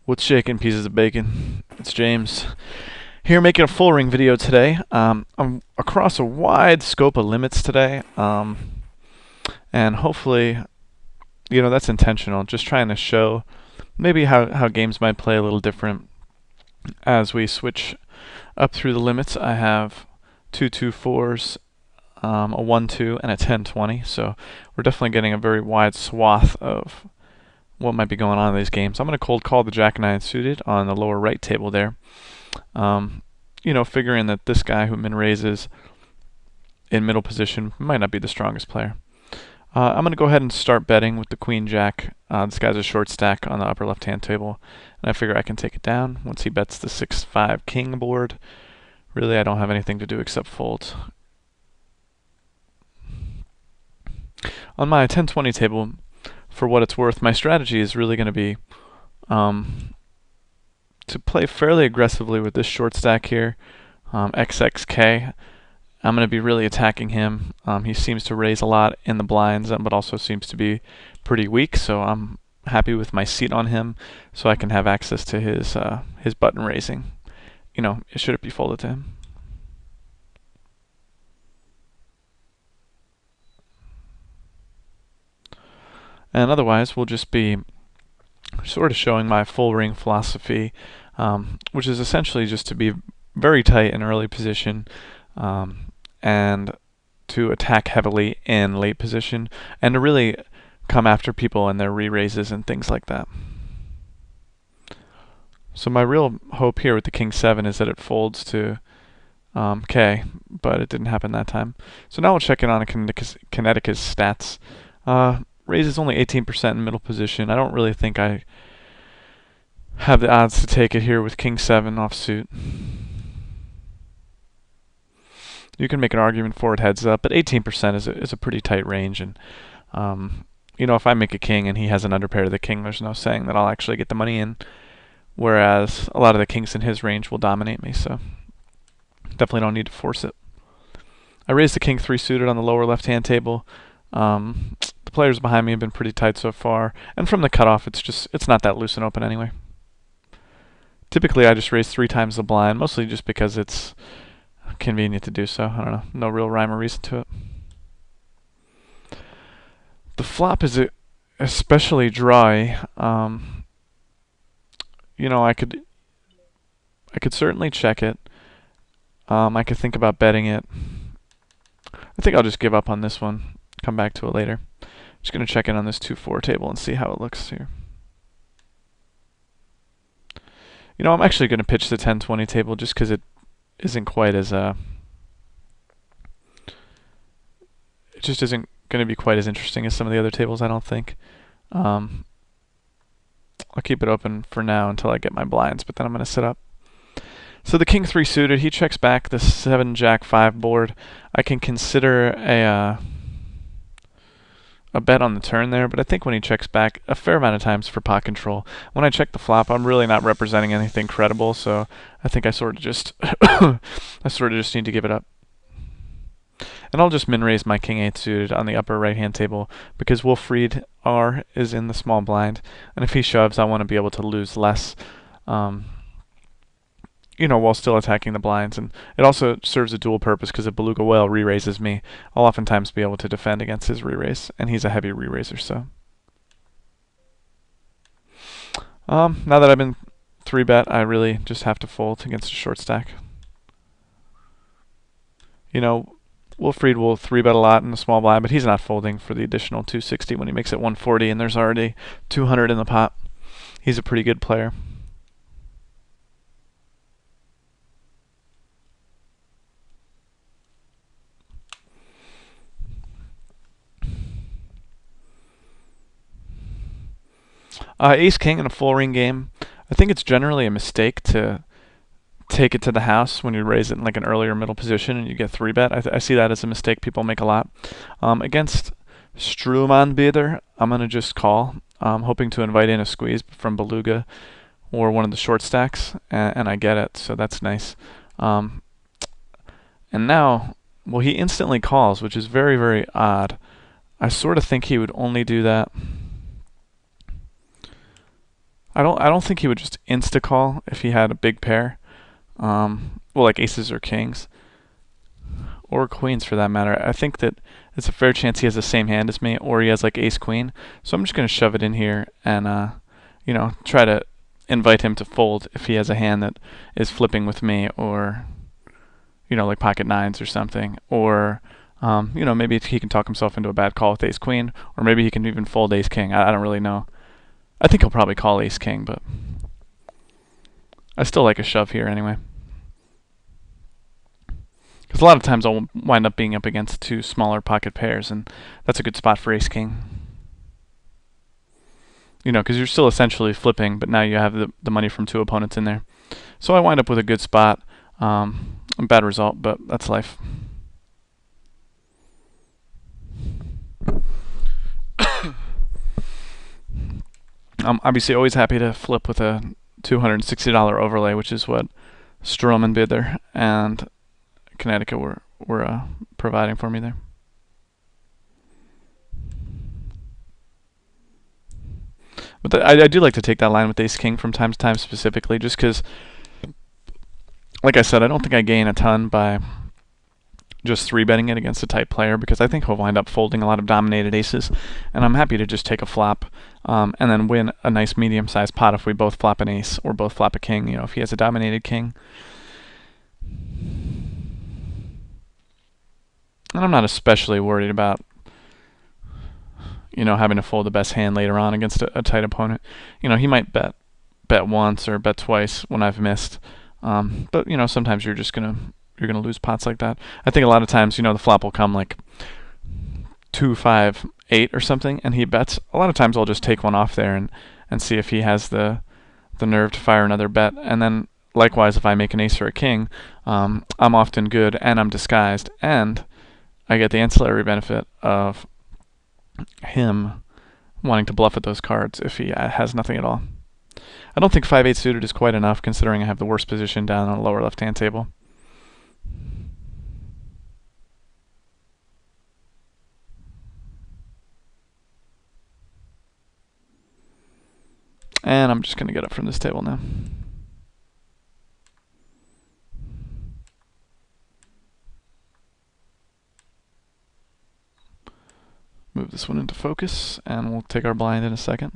What's shaking, pieces of bacon? It's James here making a full ring video today. I'm across a wide scope of limits today, and hopefully, that's intentional. Just trying to show maybe how games might play a little different as we switch up through the limits. I have two 2-4s, a 1-2, and a 10-20. So we're definitely getting a very wide swath of what might be going on in these games. I'm going to cold call the Jack-9 suited on the lower right table there. Figuring that this guy who min raises in middle position might not be the strongest player. I'm going to go ahead and start betting with the Queen-Jack. This guy's a short stack on the upper left-hand table, and I figure I can take it down once he bets the 6-5 king board. Really, I don't have anything to do except fold. On my 10-20 table, for what it's worth, my strategy is really going to be to play fairly aggressively with this short stack here, XXK. I'm going to be really attacking him. He seems to raise a lot in the blinds, but also seems to be pretty weak, so I'm happy with my seat on him so I can have access to his button raising. Should it be folded to him. And otherwise, we'll just be sort of showing my full ring philosophy, which is essentially just to be very tight in early position, and to attack heavily in late position, and to really come after people and their re-raises and things like that. So my real hope here with the King-7 is that it folds to K, but it didn't happen that time. So now we'll check in on Connecticut's stats. Raises only 18% in middle position. I don't really think I have the odds to take it here with King-7 offsuit. You can make an argument for it heads up, but 18% is a pretty tight range. And if I make a king and he has an underpair to the king, there's no saying that I'll actually get the money in. Whereas a lot of the kings in his range will dominate me, so definitely don't need to force it. I raised the King-3 suited on the lower left-hand table. The players behind me have been pretty tight so far, and from the cutoff, it's not that loose and open anyway. Typically, I just raise 3 times the blind, mostly just because it's convenient to do so. I don't know, no real rhyme or reason to it. The flop is especially dry. I could certainly check it. I could think about betting it. I think I'll just give up on this one. Come back to it later. Just going to check in on this 2-4 table and see how it looks here. I'm actually going to pitch the 10-20 table just because it isn't quite as it just isn't going to be quite as interesting as some of the other tables, I don't think. I'll keep it open for now until I get my blinds, but then I'm going to sit up. So the King-3 suited, he checks back the 7-Jack-5 board. I can consider a bet on the turn there, but I think when he checks back a fair amount of times for pot control, when I check the flop, I'm really not representing anything credible, so I think I sort of just need to give it up. And I'll just min raise my King-8 suited on the upper right-hand table because Wilfried R is in the small blind, and if he shoves, I want to be able to lose less, while still attacking the blinds. And it also serves a dual purpose because if Beluga Whale re-raises me, I'll oftentimes be able to defend against his re-raise, and he's a heavy re-raiser, so. Now that I've been 3-bet, I really just have to fold against a short stack. Wilfried will 3-bet a lot in the small blind, but he's not folding for the additional 260 when he makes it 140, and there's already 200 in the pot. He's a pretty good player. Ace-King in a full ring game. I think it's generally a mistake to take it to the house when you raise it in like an earlier middle position and you get 3-bet. I see that as a mistake people make a lot. Against Strumanbieder, I'm going to just call, hoping to invite in a squeeze from Beluga or one of the short stacks, and I get it, so that's nice. And now, well, he instantly calls, which is very, very odd. I sort of think he would only do that. I don't think he would just insta call if he had a big pair. Well, like aces or kings or queens for that matter. I think that it's a fair chance he has the same hand as me, or he has like ace queen. So I'm just gonna shove it in here and try to invite him to fold if he has a hand that is flipping with me, or like pocket nines or something, or maybe he can talk himself into a bad call with ace queen, or maybe he can even fold ace king. I don't really know. I think he'll probably call ace king, but I still like a shove here anyway. Because a lot of times I'll wind up being up against two smaller pocket pairs, and that's a good spot for ace king. Because you're still essentially flipping, but now you have the money from two opponents in there. So I wind up with a good spot. A bad result, but that's life. I'm obviously always happy to flip with a $260 overlay, which is what Stroman Bidder and Connecticut were providing for me there. But I do like to take that line with ace king from time to time specifically, just because, like I said, I don't think I gain a ton by just 3-betting it against a tight player, because I think he'll wind up folding a lot of dominated aces, and I'm happy to just take a flop and then win a nice medium-sized pot if we both flop an ace or both flop a king, if he has a dominated king. And I'm not especially worried about having to fold the best hand later on against a tight opponent. He might bet once or bet twice when I've missed, but sometimes you're gonna lose pots like that. I think a lot of times, the flop will come like 2, 5, 8 or something, and he bets. A lot of times I'll just take one off there and see if he has the nerve to fire another bet. And then likewise, if I make an ace or a king, I'm often good and I'm disguised, and I get the ancillary benefit of him wanting to bluff at those cards if he has nothing at all. I don't think 5-8 suited is quite enough, considering I have the worst position down on the lower left-hand table. And I'm just going to get up from this table now. Move this one into focus, and we'll take our blind in a second.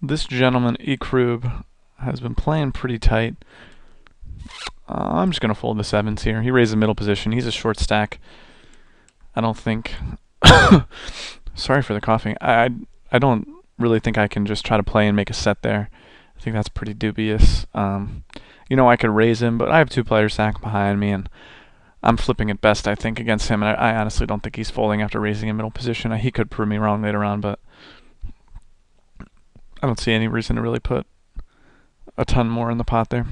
This gentleman, Ekrub, has been playing pretty tight. I'm just going to fold the sevens here. He raised the middle position. He's a short stack. I don't think... Sorry for the coughing. I don't really think I can just try to play and make a set there. I think that's pretty dubious. I could raise him, but I have two players stacked behind me, and I'm flipping at best, I think, against him. And I honestly don't think he's folding after raising in middle position. He could prove me wrong later on, but I don't see any reason to really put a ton more in the pot there.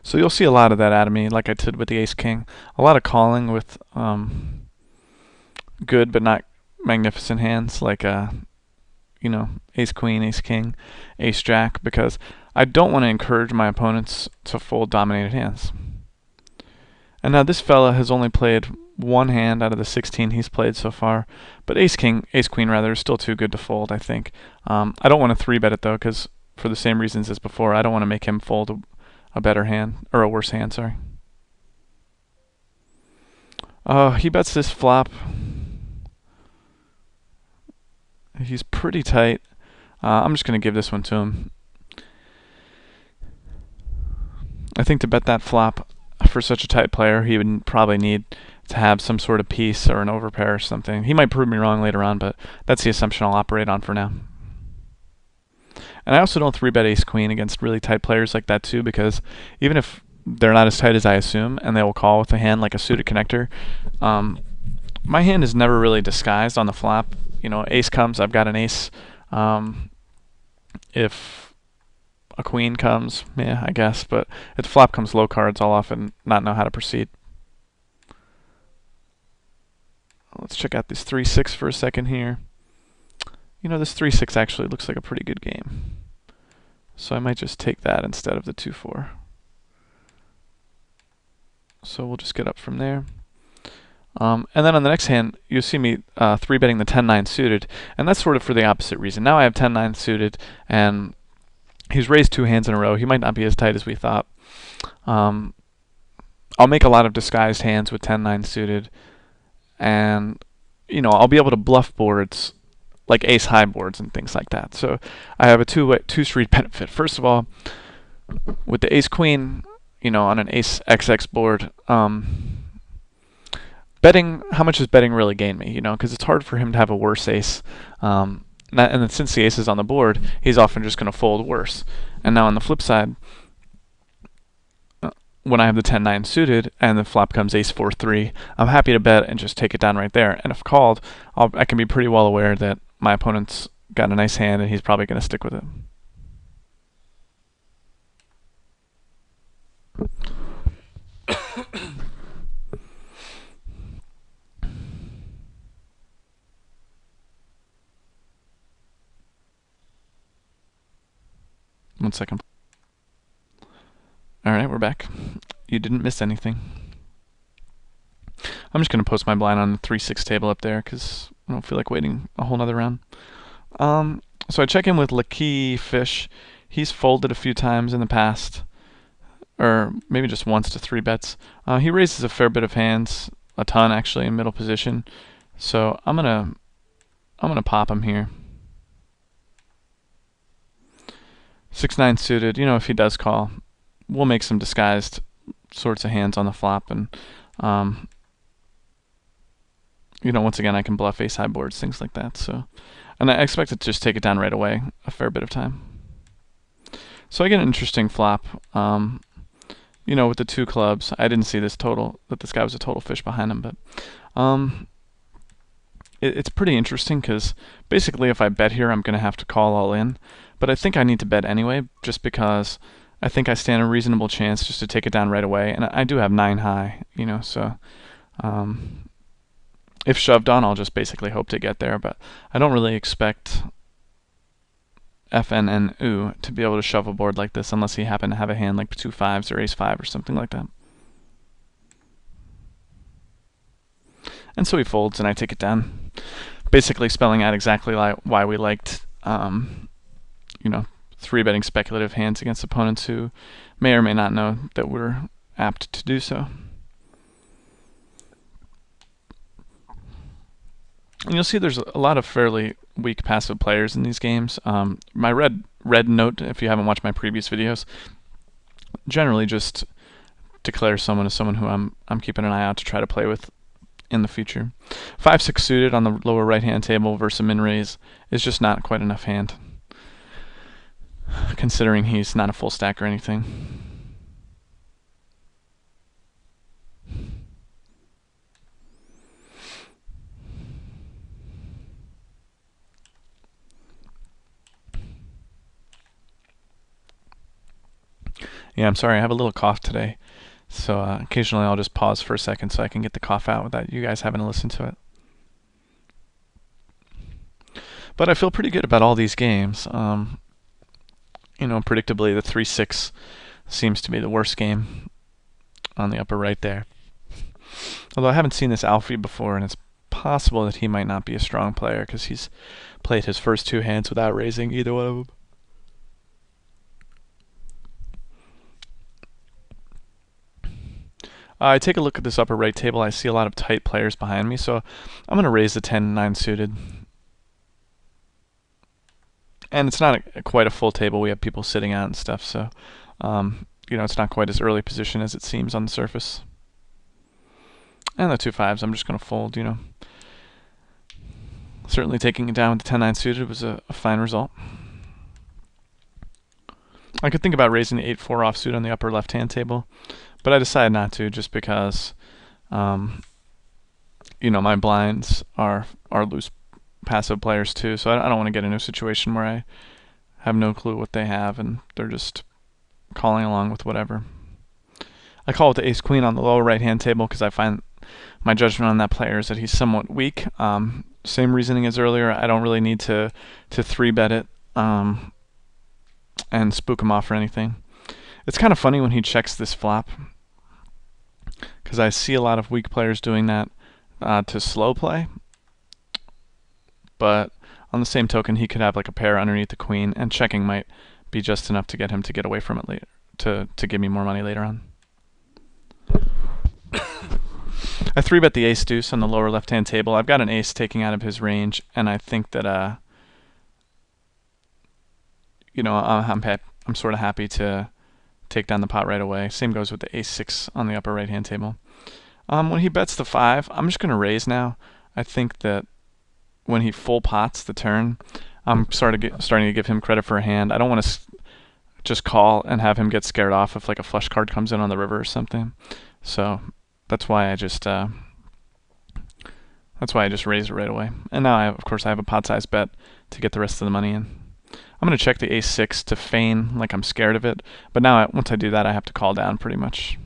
So you'll see a lot of that out of me, like I did with the ace-king. A lot of calling with good but not magnificent hands, like ace-queen, ace-king, ace-jack, because I don't want to encourage my opponents to fold dominated hands. And now this fella has only played one hand out of the 16 he's played so far, but ace-queen rather, is still too good to fold, I think. I don't want to 3-bet it, though, because for the same reasons as before, I don't want to make him fold a better hand, or a worse hand, sorry. He bets this flop. He's pretty tight. I'm just going to give this one to him. I think to bet that flop for such a tight player, he would probably need to have some sort of piece or an overpair or something. He might prove me wrong later on, but that's the assumption I'll operate on for now. And I also don't 3-bet ace-queen against really tight players like that too, because even if they're not as tight as I assume, and they will call with a hand like a suited connector, my hand is never really disguised on the flop. Ace comes, I've got an ace. If a queen comes, yeah, I guess, but if the flop comes low cards, I'll often not know how to proceed. Let's check out this 3-6 for a second here. This 3-6 actually looks like a pretty good game. So I might just take that instead of the 2-4. So we'll just get up from there. And then on the next hand, you'll see me 3-betting the 10-9 suited, and that's sort of for the opposite reason. Now I have 10-9 suited, and he's raised 2 hands in a row. He might not be as tight as we thought. I'll make a lot of disguised hands with 10-9 suited, and I'll be able to bluff boards like ace high boards and things like that. So I have a two-street benefit. First of all, with the ace queen, on an ace XX board, betting, how much does betting really gain me? Because it's hard for him to have a worse ace. And then since the ace is on the board, he's often just going to fold worse. And now on the flip side, when I have the 10-9 suited and the flop comes ace 4-3, I'm happy to bet and just take it down right there. And if called, I can be pretty well aware that my opponent's got a nice hand and he's probably going to stick with it. One second. Alright, we're back. You didn't miss anything. I'm just going to post my blind on the 3-6 table up there because I don't feel like waiting a whole nother round. So I check in with Lucky Fish. He's folded a few times in the past, or maybe just once to 3-bets. He raises a fair bit of hands, a ton actually, in middle position. So I'm gonna pop him here. 6-9 suited. If he does call, we'll make some disguised sorts of hands on the flop, and once again I can bluff ace high boards, things like that. So, and I expect it to just take it down right away, a fair bit of time. So I get an interesting flop. With the 2 clubs, I didn't see that this guy was a total fish behind him, but it's pretty interesting because basically if I bet here, I'm going to have to call all in. But I think I need to bet anyway, just because I think I stand a reasonable chance just to take it down right away. And I do have 9 high, so if shoved on, I'll just basically hope to get there. But I don't really expect FNNU to be able to shove a board like this unless he happened to have a hand like 2 5s or ace 5 or something like that. And so he folds and I take it down, basically spelling out exactly why we liked 3-betting speculative hands against opponents who may or may not know that we're apt to do so. And you'll see there's a lot of fairly weak passive players in these games. My red note, if you haven't watched my previous videos, generally just declare someone as someone who I'm keeping an eye out to try to play with in the future. 5-6 suited on the lower right hand table versus a min raise is just not quite enough hand, considering he's not a full stack or anything. Yeah, I'm sorry, I have a little cough today, so occasionally I'll just pause for a second so I can get the cough out without you guys having to listen to it. But I feel pretty good about all these games. Predictably the 3-6 seems to be the worst game on the upper right there. Although I haven't seen this Alfie before, and it's possible that he might not be a strong player because he's played his first 2 hands without raising either one of them. I take a look at this upper right table. I see a lot of tight players behind me, so I'm going to raise the 10-9 suited. And it's not quite a full table. We have people sitting out and stuff, so it's not quite as early position as it seems on the surface. And the 2 5s, I'm just going to fold. Certainly taking it down with the 10-9 suited was a fine result. I could think about raising the 8-4 offsuit on the upper left-hand table, but I decided not to, just because, my blinds are loose passive players too, so I don't want to get into a situation where I have no clue what they have and they're just calling along with whatever. I call it the ace-queen on the lower right-hand table because I find my judgment on that player is that he's somewhat weak. Same reasoning as earlier. I don't really need to 3-bet it and spook him off or anything. It's kind of funny when he checks this flop, because I see a lot of weak players doing that to slow play. But on the same token, he could have like a pair underneath the queen, and checking might be just enough to get him to get away from it later, to give me more money later on. I 3-bet the ace deuce on the lower left-hand table. I've got an ace taking out of his range, and I think that you know, I'm sort of happy to take down the pot right away. Same goes with the ace-6 on the upper right-hand table. When he bets the 5, I'm just going to raise now. I think that when he full pots the turn, I'm starting to give him credit for a hand. I don't want to just call and have him get scared off if like a flush card comes in on the river or something. So that's why I just raised it right away. And now of course I have a pot size bet to get the rest of the money in. I'm going to check the ace-6 to feign like I'm scared of it, but now once I do that, I have to call down pretty much.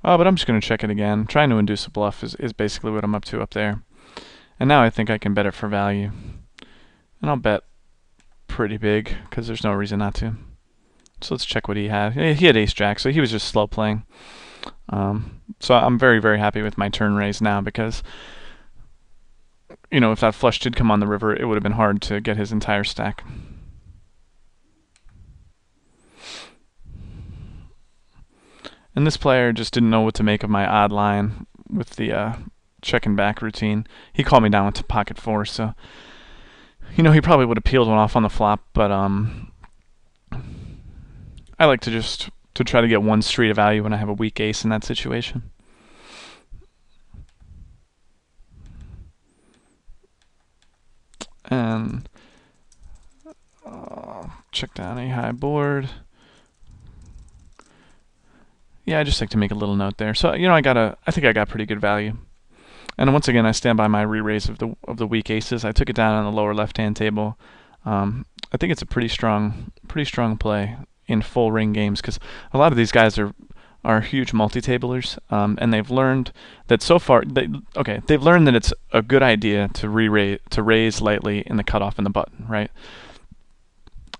Oh, but I'm just going to check it again. Trying to induce a bluff is basically what I'm up to up there. And now I think I can bet it for value. And I'll bet pretty big, because there's no reason not to. So let's check what he had. He had ace-jack, so he was just slow playing. So I'm very, very happy with my turn raise now, because you know, if that flush did come on the river, it would have been hard to get his entire stack. And this player just didn't know what to make of my odd line with the check and back routine. He called me down with pocket 4, so you know, he probably would have peeled one off on the flop, but I like to try to get one street of value when I have a weak ace in that situation. And check down a high board. Yeah, I just like to make a little note there. So you know, I think I got pretty good value. And once again, I stand by my re-raise of the weak aces. I took it down on the lower left-hand table. I think it's a pretty strong play in full ring games, because a lot of these guys are huge multi-tablers, and they've learned that so far they've learned that it's a good idea to raise lightly in the cutoff and the button, right?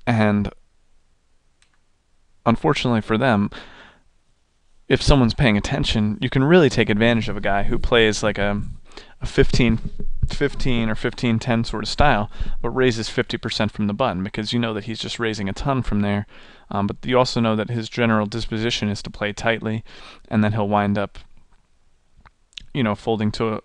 And unfortunately for them, if someone's paying attention, you can really take advantage of a guy who plays like a 15-15 or 15-10 sort of style, but raises 50% from the button, because you know that he's just raising a ton from there. But you also know that his general disposition is to play tightly, and then he'll wind up, you know, folding to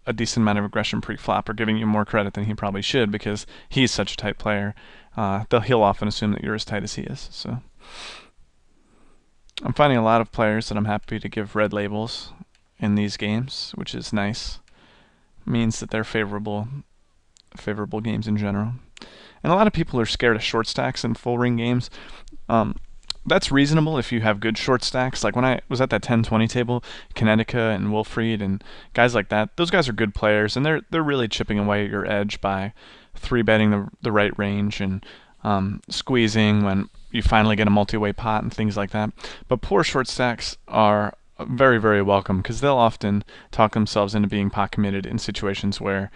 a decent amount of aggression pre-flop, or giving you more credit than he probably should, because he's such a tight player. He'll often assume that you're as tight as he is. So I'm finding a lot of players that I'm happy to give red labels in these games, which is nice. Means that they're favorable games in general. And a lot of people are scared of short stacks in full ring games. That's reasonable if you have good short stacks. Like when I was at that 10-20 table, Connecticut and Wilfried and guys like that, those guys are good players, and they're really chipping away at your edge by 3-betting the right range and squeezing when you finally get a multi-way pot and things like that. But poor short stacks are very, very welcome, because they'll often talk themselves into being pot committed in situations where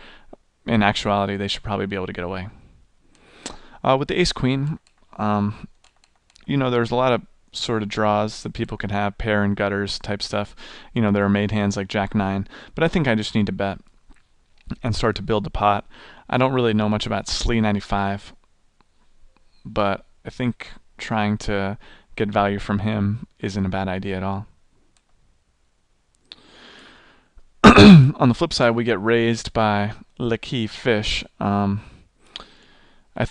in actuality they should probably be able to get away. With the ace-queen, you know, there's a lot of sort of draws that people can have, pair and gutters type stuff. You know, there are made hands like Jack-9, but I think I just need to bet and start to build the pot. I don't really know much about Slee 95, but I think trying to get value from him isn't a bad idea at all. On the flip side, we get raised by Lucky Fish. I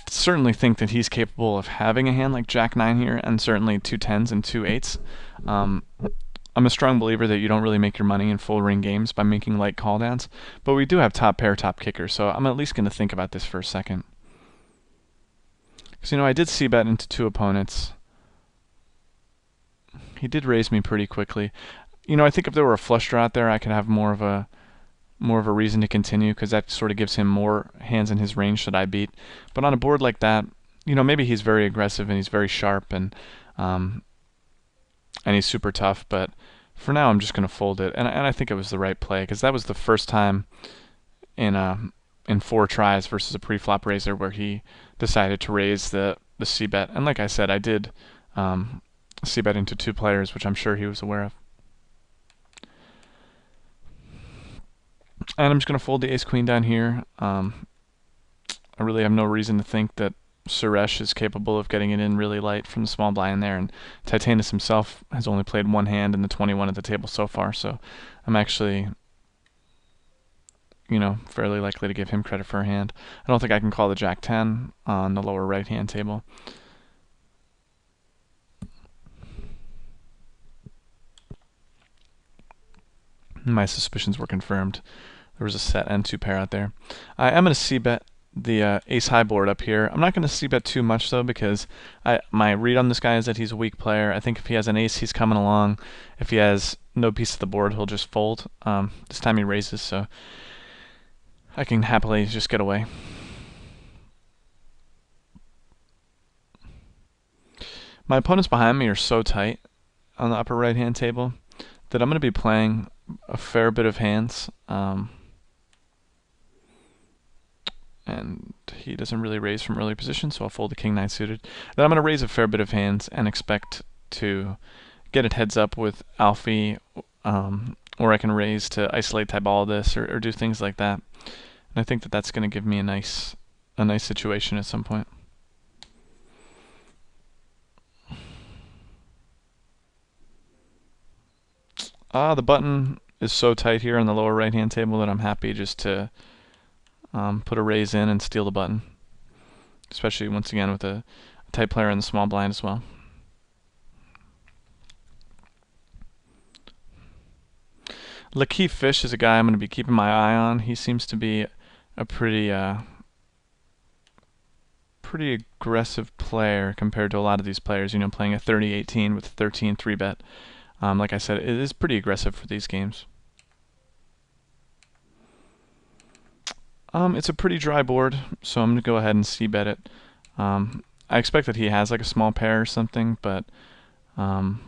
certainly think that he's capable of having a hand like Jack-9 here, and certainly 2 10s and 2 8s. I'm a strong believer that you don't really make your money in full ring games by making light call downs, but we do have top pair, top kicker, so I'm at least going to think about this for a second. Because, you know, I did c-bet into 2 opponents. He did raise me pretty quickly. You know, I think if there were a flush draw out there, I could have more of a reason to continue, because that sort of gives him more hands in his range that I beat. But on a board like that, you know, maybe he's very aggressive and he's very sharp and he's super tough. But for now, I'm just going to fold it, and I think it was the right play, because that was the first time in 4 tries versus a pre-flop raiser where he decided to raise the c-bet. And like I said, I did c-bet into two players, which I'm sure he was aware of. And I'm just going to fold the ace-queen down here. I really have no reason to think that Suresh is capable of getting it in really light from the small blind there, and Titanus himself has only played one hand in the 21 at the table so far, so I'm actually, fairly likely to give him credit for a hand. I don't think I can call the Jack-10 on the lower right-hand table. My suspicions were confirmed. There was a set and two pair out there. I am going to c-bet the ace-high board up here. I'm not going to c-bet too much, though, because my read on this guy is that he's a weak player. I think if he has an ace, he's coming along. If he has no piece of the board, he'll just fold. This time he raises, so I can happily just get away. My opponents behind me are so tight on the upper right-hand table that I'm going to be playing a fair bit of hands. And he doesn't really raise from early position, so I'll fold the king-9 suited. Then I'm going to raise a fair bit of hands and expect to get it heads up with Alfie, or I can raise to isolate Tybaldus or do things like that. And I think that that's going to give me a nice situation at some point. The button is so tight here on the lower right-hand table that I'm happy just to put a raise in and steal the button. Especially, once again, with a tight player in the small blind as well. Lakeith Fish is a guy I'm going to be keeping my eye on. He seems to be a pretty aggressive player compared to a lot of these players, playing a 30-18 with a 13 3-bet. Like I said, it is pretty aggressive for these games. It's a pretty dry board, so I'm going to go ahead and c-bet it. I expect that he has like a small pair or something, but I'm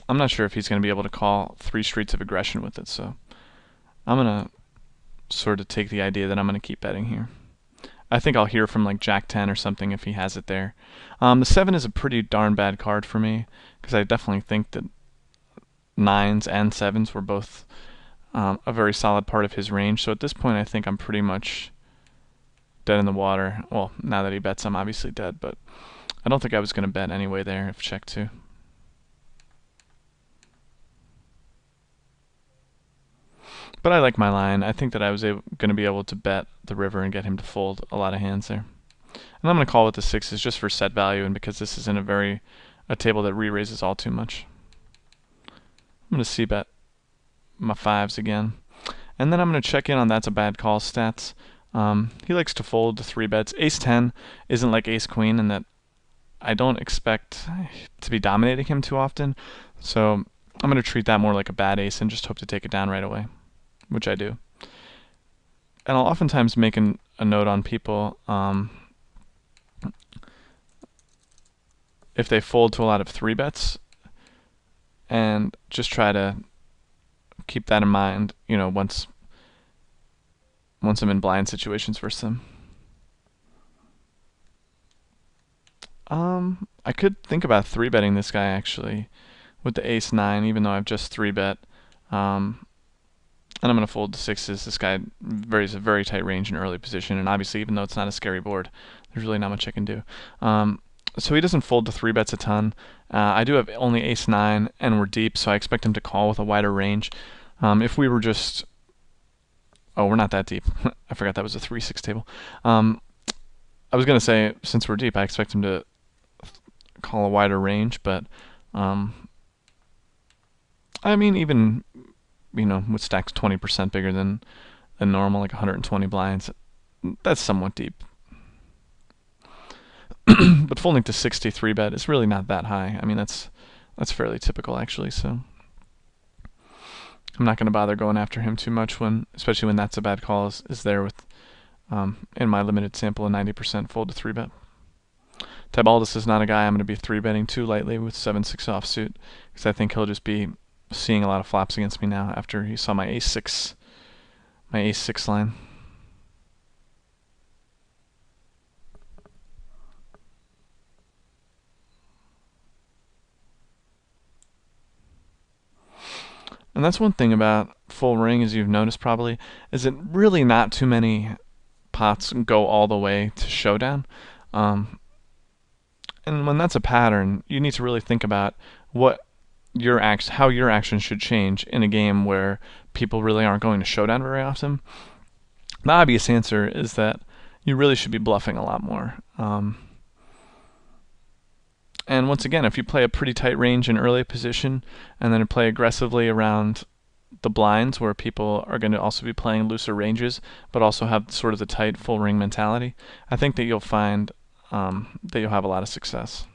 not sure if he's going to be able to call 3 streets of aggression with it, so I'm going to sort of take the idea that I'm going to keep betting here. I think I'll hear from like Jack-10 or something if he has it there. The 7 is a pretty darn bad card for me, because I definitely think that 9s and 7s were both a very solid part of his range. So at this point, I think I'm pretty much dead in the water. Well, now that he bets, I'm obviously dead, but I don't think I was going to bet anyway there if check 2. But I like my line. I think that I was going to be able to bet the river and get him to fold a lot of hands there. And I'm going to call with the 6s just for set value, and because this isn't a table that re-raises all too much. I'm going to c-bet my 5s again. And then I'm going to check in on that's a bad call stats. He likes to fold the 3-bets. Ace-10 isn't like ace-queen in that I don't expect to be dominating him too often. So I'm going to treat that more like a bad ace and just hope to take it down right away, which I do. And I'll oftentimes make a note on people if they fold to a lot of 3-bets, and just try to keep that in mind, once I'm in blind situations versus them. I could think about 3-betting this guy actually with the ace-9, even though I've just 3-bet. And I'm going to fold the 6s. This guy varies a very tight range in early position, and obviously, even though it's not a scary board, there's really not much I can do. So he doesn't fold to 3-bets a ton. I do have only ace-9, and we're deep, so I expect him to call with a wider range. If we were just... Oh, we're not that deep. I forgot that was a 3-6 table. I was going to say, since we're deep, I expect him to call a wider range, but I mean, even with stacks 20% bigger than normal, like 120 blinds, that's somewhat deep. But folding to 63 bet is really not that high. I mean, that's fairly typical actually. So I'm not going to bother going after him too much especially when that's a bad call is there with in my limited sample a 90% fold to 3-bet. Tybaldus is not a guy I'm going to be 3-betting too lightly with 7-6 offsuit, because I think he'll just be seeing a lot of flops against me now after he saw my ace-6 line. And that's one thing about full ring, as you've noticed probably, is that really not too many pots go all the way to showdown. Um, and when that's a pattern, you need to really think about what how your actions should change in a game where people really aren't going to showdown very often. The obvious answer is that you really should be bluffing a lot more. And once again, if you play a pretty tight range in early position and then play aggressively around the blinds where people are going to also be playing looser ranges but also have sort of the tight full ring mentality, I think that you'll find that you'll have a lot of success.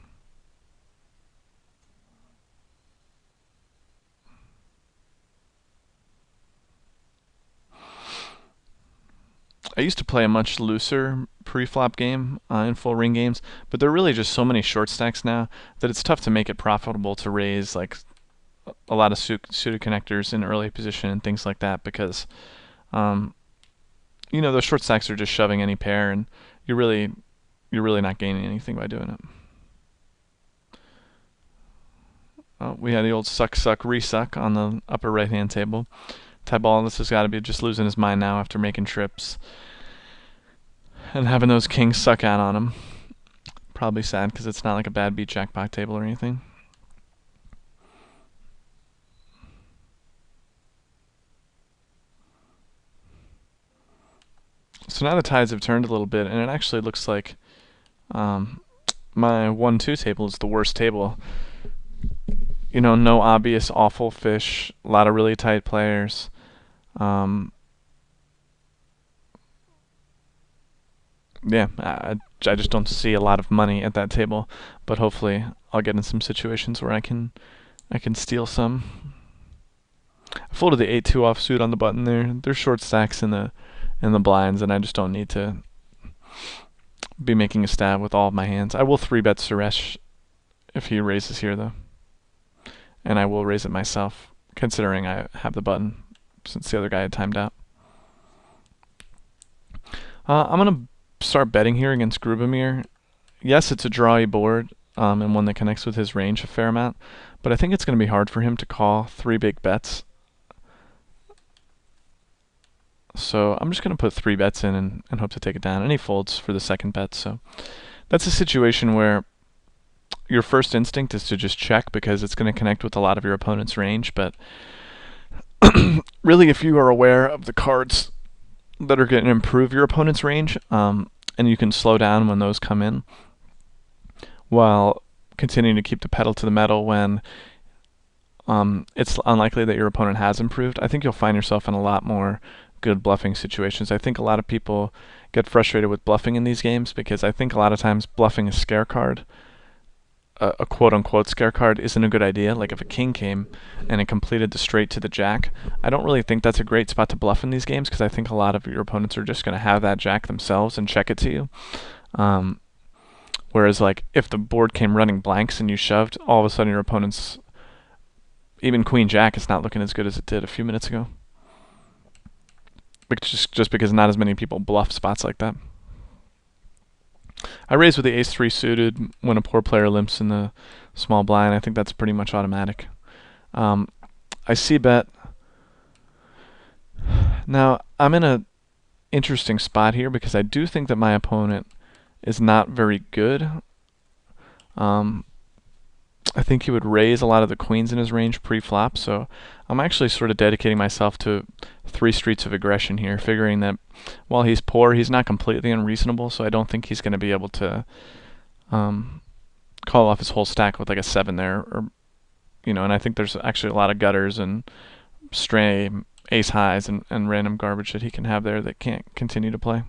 I used to play a much looser pre-flop game in full ring games, but there are really just so many short stacks now that it's tough to make it profitable to raise like a lot of suited connectors in early position and things like that because um, those short stacks are just shoving any pair, and you're really not gaining anything by doing it. We had the old suck resuck on the upper right hand table. Tyball, this has got to be just losing his mind now after making trips and having those kings suck out on him. Probably sad because it's not like a bad beat jackpot table or anything. So now the tides have turned a little bit, and it actually looks like my 1-2 table is the worst table. No obvious awful fish, a lot of really tight players. Yeah, I just don't see a lot of money at that table, but hopefully I'll get in some situations where I can steal some. I folded the 8-2 offsuit on the button there. There's short stacks in the blinds, and I just don't need to be making a stab with all of my hands. I will 3-bet Suresh if he raises here though, and I will raise it myself considering I have the button since the other guy had timed out. I'm gonna start betting here against Grubomir. Yes, it's a drawy board and one that connects with his range a fair amount, but I think it's going to be hard for him to call 3 big bets. So I'm just going to put 3 bets in and hope to take it down. And he folds for the second bet. So that's a situation where your first instinct is to just check because it's going to connect with a lot of your opponent's range. But really, if you are aware of the cards that are going to improve your opponent's range, and you can slow down when those come in, while continuing to keep the pedal to the metal when it's unlikely that your opponent has improved, I think you'll find yourself in a lot more good bluffing situations. I think a lot of people get frustrated with bluffing in these games because I think a lot of times bluffing a scare card, a quote-unquote scare card, isn't a good idea. Like if a king came and it completed the straight to the jack, I don't really think that's a great spot to bluff in these games because I think a lot of your opponents are just going to have that jack themselves and check it to you. Whereas like if the board came running blanks and you shoved, all of a sudden your opponent's even queen jack is not looking as good as it did a few minutes ago. Just because not as many people bluff spots like that. I raise with the ace-3 suited when a poor player limps in the small blind. I think that's pretty much automatic. I c-bet. Now, I'm in an interesting spot here because I do think that my opponent is not very good. I think he would raise a lot of the queens in his range pre-flop, so I'm actually sort of dedicating myself to 3 streets of aggression here, figuring that while he's poor, he's not completely unreasonable, so I don't think he's going to be able to call off his whole stack with like a 7 there, or and I think there's actually a lot of gutters and stray ace highs and random garbage that he can have there that can't continue to play.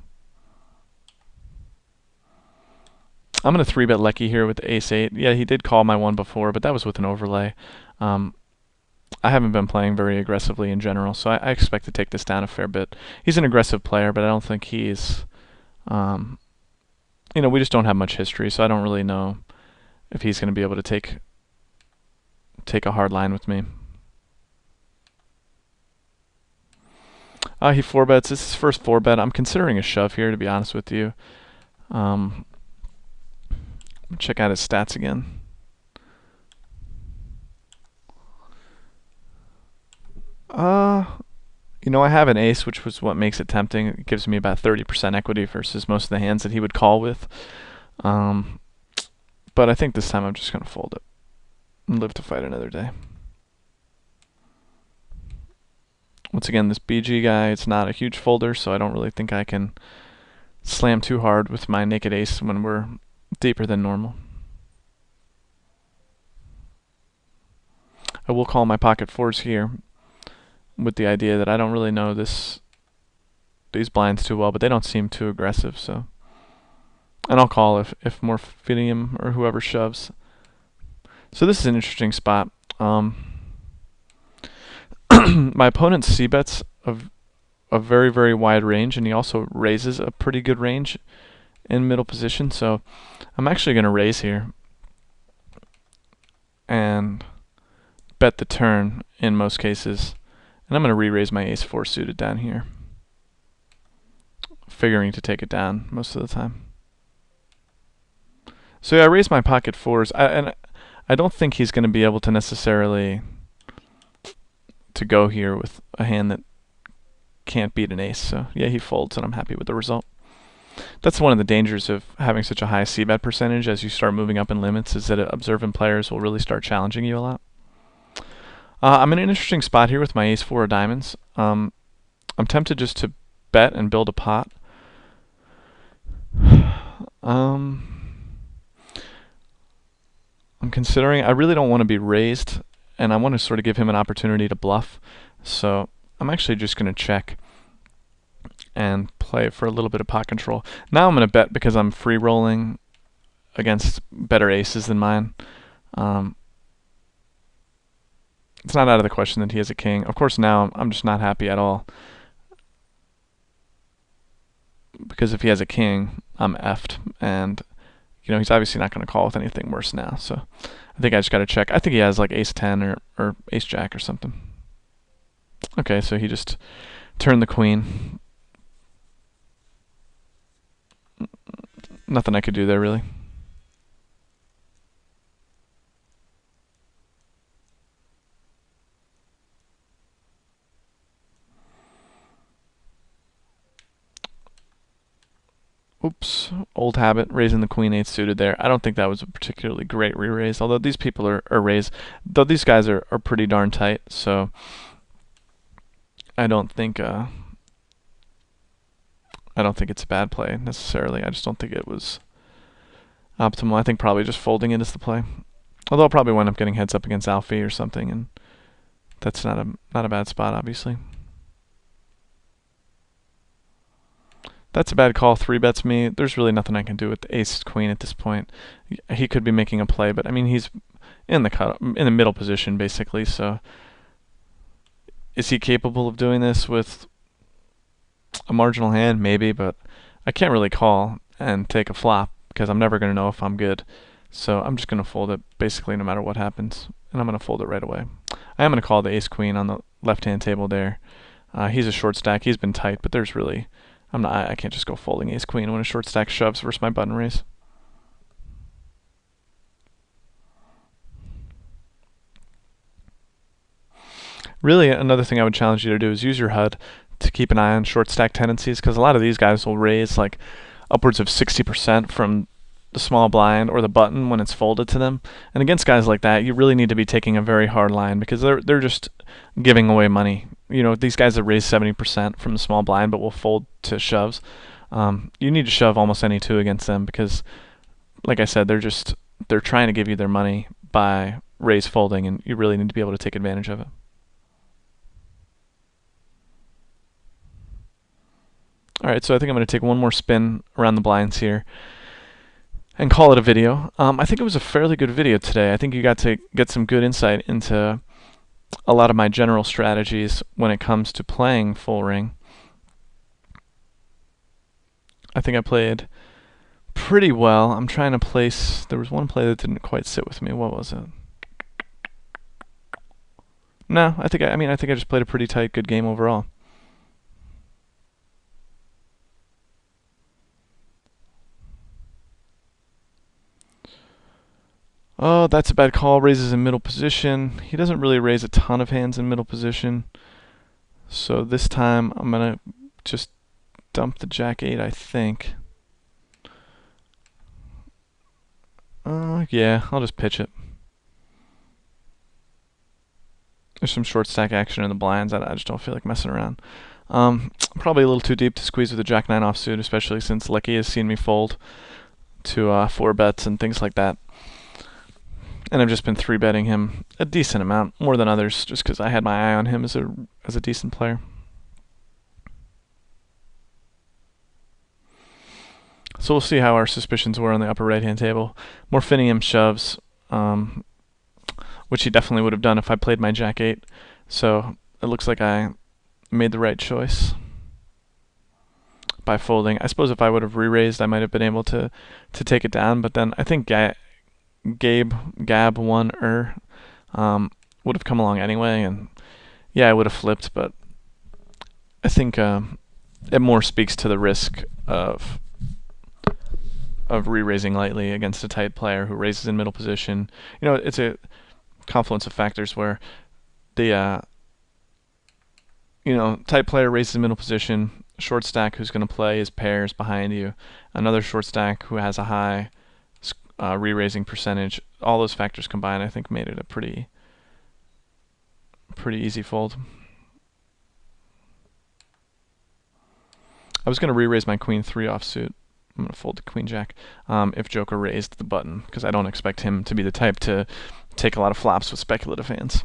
I'm going to 3-bet Lecky here with the ace-8. Yeah, he did call my one before, but that was with an overlay. I haven't been playing very aggressively in general, so I expect to take this down a fair bit. He's an aggressive player, but I don't think he's... we just don't have much history, so I don't really know if he's going to be able to take a hard line with me. He 4-bets. This is his first 4-bet. I'm considering a shove here, to be honest with you. Check out his stats again. Uh, I have an ace, which was what makes it tempting. It gives me about 30% equity versus most of the hands that he would call with. Um, but I think this time I'm just going to fold it and live to fight another day. Once again, this BG guy, it's not a huge folder, so I don't really think I can slam too hard with my naked ace when we're deeper than normal. I will call my pocket fours here with the idea that I don't really know these blinds too well, but they don't seem too aggressive, so. And I'll call if Morphidium or whoever shoves. So this is an interesting spot. My opponent's c-bets a very, very wide range, and he also raises a pretty good range in middle position, so I'm actually going to raise here and bet the turn in most cases. And I'm going to re-raise my ace-4 suited down here, figuring to take it down most of the time. So yeah, I raise my pocket fours, and I don't think he's going to be able to necessarily to go here with a hand that can't beat an ace. So yeah, he folds, and I'm happy with the result. That's one of the dangers of having such a high c-bet percentage as you start moving up in limits, is that observant players will really start challenging you a lot. I'm in an interesting spot here with my ace-4 of diamonds. I'm tempted just to bet and build a pot. I'm considering, I really don't want to be raised, and I want to sort of give him an opportunity to bluff. So I'm actually just going to check and play for a little bit of pot control. Now I'm going to bet because I'm free rolling against better aces than mine. It's not out of the question that he has a king. Of course, now I'm just not happy at all, because if he has a king, I'm effed, and he's obviously not going to call with anything worse now. So I think I just got to check. I think he has like ace-10 or ace-jack or something. Okay, so he just turned the queen. Nothing I could do there, really. Oops, old habit, raising the queen 8 suited there. I don't think that was a particularly great re-raise, although these people are raised. Though these guys are pretty darn tight, so I don't think it's a bad play necessarily. I just don't think it was optimal. I think probably just folding it is the play. Although I'll probably wind up getting heads up against Alfie or something, and that's not a bad spot, obviously. That's a bad call. 3-bets me. There's really nothing I can do with the ace-queen at this point. He could be making a play, but I mean he's in the middle position basically. So is he capable of doing this with a marginal hand? Maybe, but I can't really call and take a flop because I'm never going to know if I'm good. So I'm just going to fold it basically no matter what happens, and I'm going to fold it right away. I am going to call the ace-queen on the left-hand table there. He's a short stack. He's been tight, but there's really I can't just go folding ace-queen when a short stack shoves versus my button raise. Really, another thing I would challenge you to do is use your HUD to keep an eye on short stack tendencies, because a lot of these guys will raise like upwards of 60% from the small blind or the button when it's folded to them. And against guys like that, you really need to be taking a very hard line, because they're just giving away money. These guys that raise 70% from the small blind but will fold to shoves. You need to shove almost any two against them, because, like I said, they're trying to give you their money by raise folding, and you really need to be able to take advantage of it. Alright, so I think I'm going to take one more spin around the blinds here and call it a video. I think it was a fairly good video today. I think you got to get some good insight into a lot of my general strategies when it comes to playing full ring. I think I played pretty well. I'm trying to place... There was one play that didn't quite sit with me. What was it? No, I think I just played a pretty tight, good game overall. Oh, that's a bad call. Raises in middle position. He doesn't really raise a ton of hands in middle position. So this time I'm gonna just dump the Jack 8, I think. Yeah, I'll just pitch it. There's some short stack action in the blinds. I just don't feel like messing around. Probably a little too deep to squeeze with a Jack 9 offsuit, especially since Lecky has seen me fold to 4 bets and things like that. And I've just been 3-betting him a decent amount, more than others, just because I had my eye on him as a decent player. So we'll see how our suspicions were on the upper right-hand table. Morphinium shoves, which he definitely would have done if I played my Jack 8. So it looks like I made the right choice by folding. I suppose if I would have re-raised, I might have been able to take it down. But then I think Gab 1 would have come along anyway, and yeah, I would have flipped. But I think it more speaks to the risk of re-raising lightly against a tight player who raises in middle position. You know, it's a confluence of factors where the tight player raises in middle position, short stack who's going to play his pairs behind you, another short stack who has a high re-raising percentage. All those factors combined, I think, made it a pretty easy fold. I was going to re-raise my queen 3 offsuit. I'm going to fold to queen jack if Joker raised the button, because I don't expect him to be the type to take a lot of flops with speculative hands.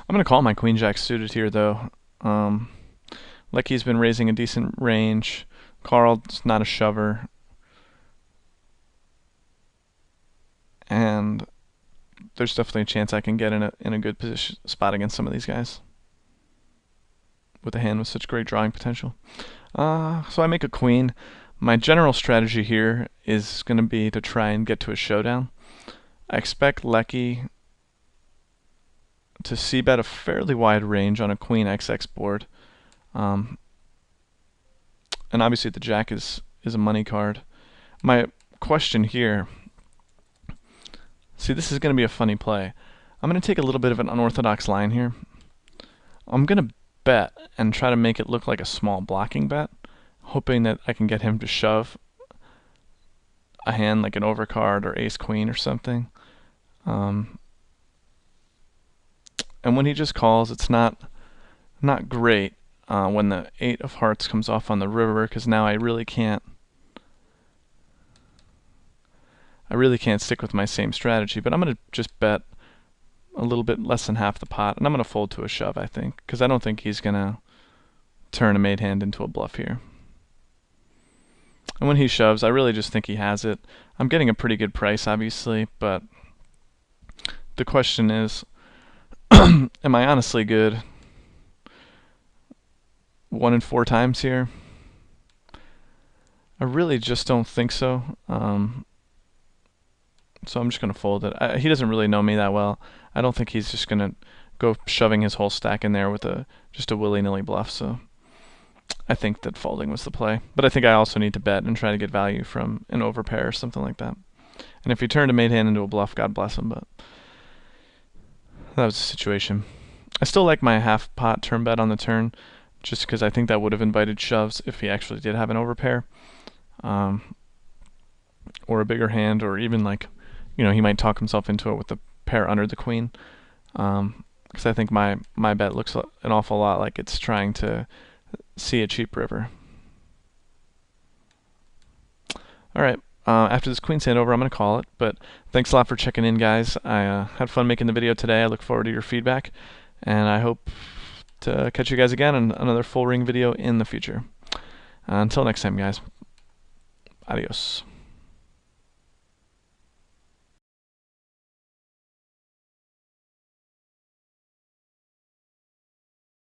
I'm going to call my queen jack suited here, though. Lecky's been raising a decent range. Carl's not a shover. And there's definitely a chance I can get in a good position spot against some of these guys with a hand with such great drawing potential. So I make a queen. My general strategy here is going to be to try and get to a showdown. I expect Lecky to c-bet a fairly wide range on a queen XX board. And obviously the jack is a money card. My question here, see, this is going to be a funny play. I'm going to take a little bit of an unorthodox line here. I'm going to bet and try to make it look like a small blocking bet, hoping that I can get him to shove a hand like an overcard or ace queen or something. And when he just calls, it's not great when the 8 of hearts comes off on the river, because now I really can't stick with my same strategy. But I'm going to just bet a little bit less than half the pot, and I'm going to fold to a shove, I think, because I don't think he's going to turn a made hand into a bluff here. And when he shoves, I really just think he has it. I'm getting a pretty good price, obviously, but the question is, am I honestly good 1 in 4 times here? I really just don't think so. So I'm just going to fold it. He doesn't really know me that well. I don't think he's just going to go shoving his whole stack in there with just a willy-nilly bluff. So I think that folding was the play. But I think I also need to bet and try to get value from an overpair or something like that. And if he turned a made hand into a bluff, God bless him. But that was the situation. I still like my half pot turn bet on the turn, just because I think that would have invited shoves if he actually did have an overpair, or a bigger hand, or even like, he might talk himself into it with the pair under the queen. Because I think my bet looks an awful lot like it's trying to see a cheap river. All right. After this queen's hand over, I'm going to call it. But thanks a lot for checking in, guys. I had fun making the video today. I look forward to your feedback, and I hope to catch you guys again in another full ring video in the future. Until next time, guys. Adios.